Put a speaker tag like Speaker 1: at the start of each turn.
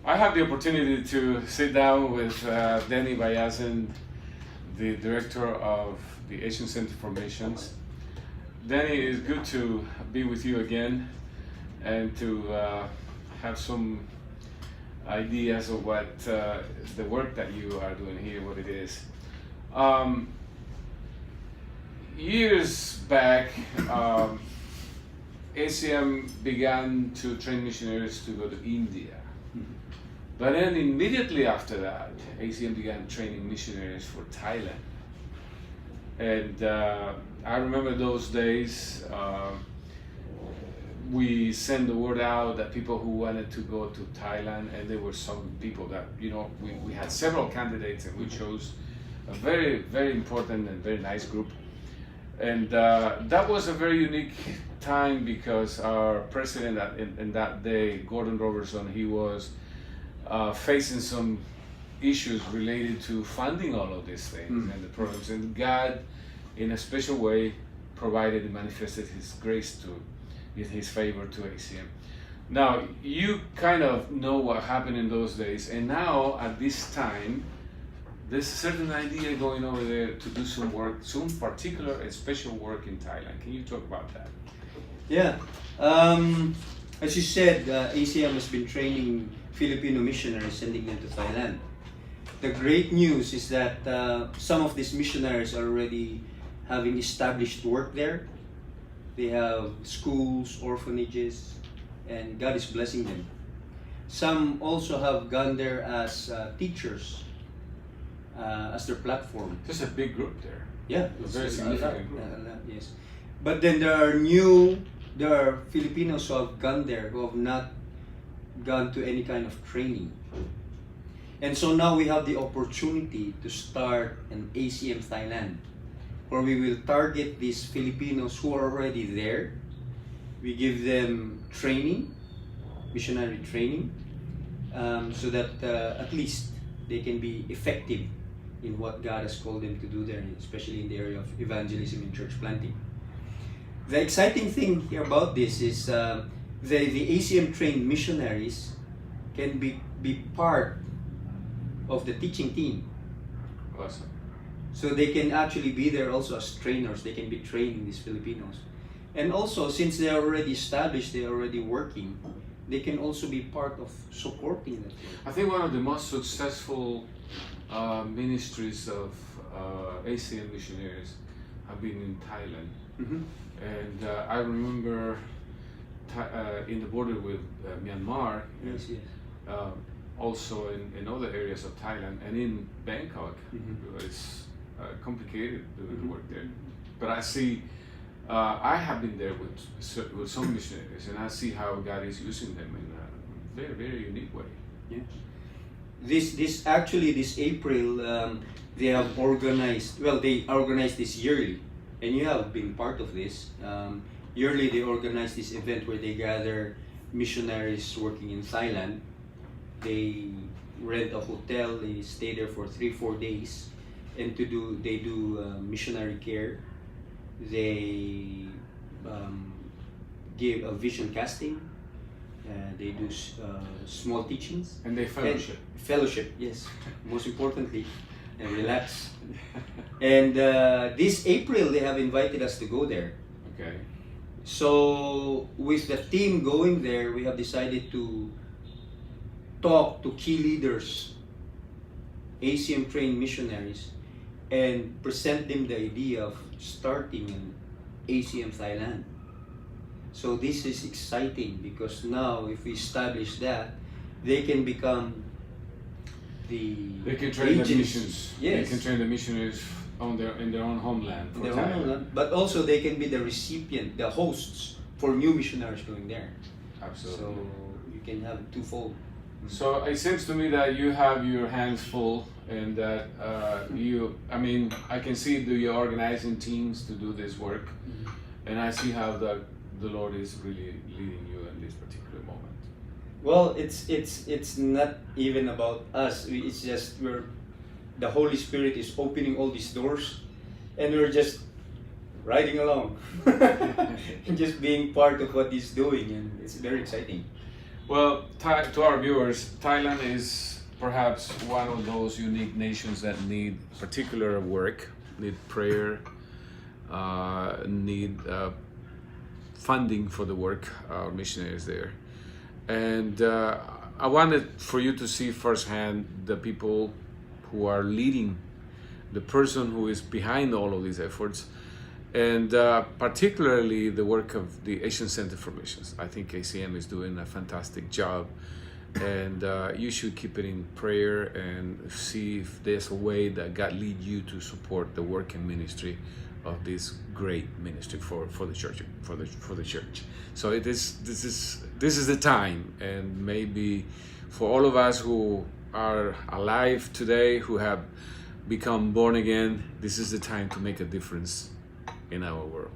Speaker 1: I have the opportunity to sit down with Danny Bayasin, the director of the Asian Center for Missions. Danny, it's good to be with you again and to have some ideas of what the work that you are doing here, what it is. Years back, ACM began to train missionaries to go to India. But then immediately after that, ACM began training missionaries for Thailand. And I remember those days, we sent the word out that people who wanted to go to Thailand, and there were some people that, we had several candidates and we chose a very, very important and very nice group. And that was a very unique time because our president in that day, Gordon Robertson, he was facing some issues related to funding all of these things and the programs. And God, in a special way, provided and manifested His grace His favor to ACM. Now, you kind of know what happened in those days, and now at this time, there's a certain idea going over there to do some work, some particular and special work in Thailand. Can you talk about that?
Speaker 2: Yeah. As you said, ACM has been training Filipino missionaries, sending them to Thailand. The great news is that some of these missionaries are already having established work there. They have schools, orphanages, and God is blessing them. Some also have gone there as teachers, as their platform.
Speaker 1: There's a big group there.
Speaker 2: Yeah,
Speaker 1: a very significant group.
Speaker 2: Yes. But then there are Filipinos who have gone there who have not gone to any kind of training. And so now we have the opportunity to start an ACM Thailand, where we will target these Filipinos who are already there. We give them training, missionary training, so that at least they can be effective in what God has called them to do there, especially in the area of evangelism and church planting. The exciting thing here about this is the ACM trained missionaries can be part of the teaching team.
Speaker 1: Awesome.
Speaker 2: So they can actually be there also as trainers. They can be training these Filipinos. And also, since they are already established, they are already working, they can also be part of supporting that.
Speaker 1: I think one of the most successful ministries of ACM missionaries have been in Thailand. And I remember in the border with Myanmar,
Speaker 2: Yes.
Speaker 1: also in other areas of Thailand and in Bangkok. It's complicated doing the work there. But I see, I have been there with some missionaries, and I see how God is using them in a very, very unique way.
Speaker 2: Yeah. This April, they have organized. Well, they organize this yearly, and you have been part of this. Yearly, they organize this event where they gather missionaries working in Thailand. They rent a hotel. They stay there for 3-4 days, and they do missionary care. They give a vision casting. They do small teachings.
Speaker 1: And they fellowship.
Speaker 2: Fellowship, yes. Most importantly, and relax. And this April, they have invited us to go there.
Speaker 1: Okay.
Speaker 2: So with the team going there, we have decided to talk to key leaders, ACM trained missionaries, and present them the idea of starting an ACM Thailand. So this is exciting because now if we establish that, they can become
Speaker 1: They can train the missions.
Speaker 2: Yes.
Speaker 1: They can train the missionaries in their own homeland.
Speaker 2: In their own homeland, but also they can be the recipient, the hosts for new missionaries going there.
Speaker 1: Absolutely.
Speaker 2: So you can have twofold.
Speaker 1: So it seems to me that you have your hands full, and that I can see that you're organizing teams to do this work, and I see how the Lord is really leading you in this particular moment.
Speaker 2: Well, it's not even about us. It's just the Holy Spirit is opening all these doors, and we're just riding along, and just being part of what He's doing, and it's very exciting.
Speaker 1: Well, to our viewers, Thailand is perhaps one of those unique nations that need particular work, need prayer, need funding for the work, our missionaries there. And I wanted for you to see firsthand the people who are leading, the person who is behind all of these efforts, and particularly the work of the Asian Center for Missions. I think ACM is doing a fantastic job, and you should keep it in prayer and see if there's a way that God lead you to support the work and ministry of this great ministry for the church, for the church. So this is the time, and maybe for all of us who are alive today, who have become born again, this is the time to make a difference in our world.